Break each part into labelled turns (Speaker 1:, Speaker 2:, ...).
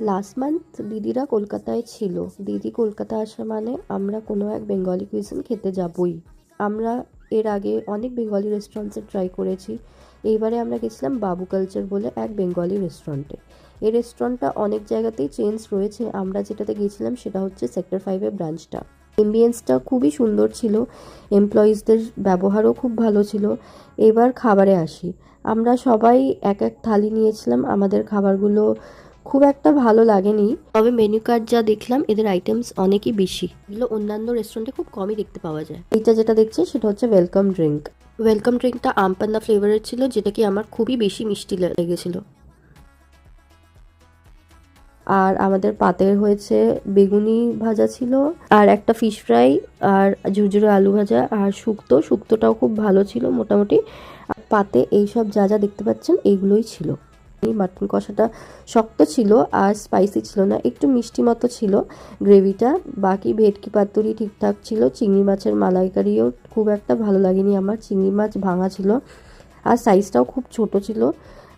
Speaker 1: Last month দিদিরা কলকাতায় ছিল। দিদি কলকাতা আসা মানে আমরা কোনো এক বেঙ্গলি কুইজিন খেতে যাবই। আমরা এর আগে অনেক বেঙ্গলি রেস্টুরেন্টসে ট্রাই করেছি। এইবারে আমরা গেছিলাম বাবু কালচার বলে এক বেঙ্গলি রেস্টুরেন্টে। এই রেস্টুরেন্টটা অনেক জায়গাতেই চেঞ্জ রয়েছে। আমরা যেটাতে গিয়েছিলাম সেটা হচ্ছে সেক্টর 5-এর ব্রাঞ্চটা। এমবিয়েন্সটা খুবই সুন্দর ছিল, এমপ্লয়িজদের ব্যবহারও খুব ভালো ছিল। এবার খাবারে আসি। আমরা সবাই এক এক থালি নিয়েছিলাম। আমাদের খাবারগুলো খুব একটা ভালো লাগেনি, তবে মেনু কার্ড যা দেখলাম এদের আইটেমস অনেকই বেশি, এগুলো অন্যান্য রেস্টুরেন্টে খুব কমই দেখতে পাওয়া যায়। এইটা যেটা দেখছি সেটা হচ্ছে ওয়েলকাম ড্রিঙ্ক। ওয়েলকাম ড্রিঙ্কটা আমপান্না ফ্লেভারের ছিল, যেটা কি আমার খুবই বেশি মিষ্টি লেগেছিল। আর আমাদের পাতে হয়েছে বেগুনি ভাজা ছিল, আর একটা ফিশ ফ্রাই, আর ঝুরঝুরে আলু ভাজা, আর শুক্তোটাও খুব ভালো ছিল মোটামুটি। আর পাতে এইসব যা যা দেখতে পাচ্ছেন এইগুলোই ছিল। এই মাটন কষাটা শক্ত ছিল আর স্পাইসি ছিল না, একটু মিষ্টি মতো ছিল গ্রেভিটা। বাকি ভেটকি পাতুরি ঠিকঠাক ছিল। চিংড়ি মাছের মালাইকারিও খুব একটা ভালো লাগেনি আমার, চিংড়ি মাছ ভাঙা ছিল আর সাইজটাও খুব ছোট ছিল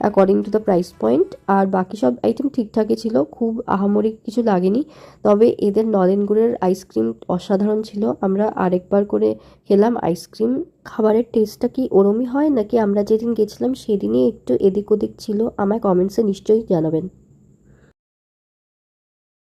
Speaker 1: according to the price point. আর বাকি সব আইটেম ঠিকঠাকই ছিল, খুব আহামরি কিছু লাগেনি। তবে এদের নলেন গুড়ের আইসক্রিম অসাধারণ ছিল। আমরা আরেকবার করে খেলাম আইসক্রিম। খাবারের টেস্টটা কি ওরমই হয় নাকি আমরা যেদিন গেছিলাম সেদিনই একটু এদিক ওদিক ছিল, আমায় কমেন্টসে নিশ্চয়ই জানাবেন।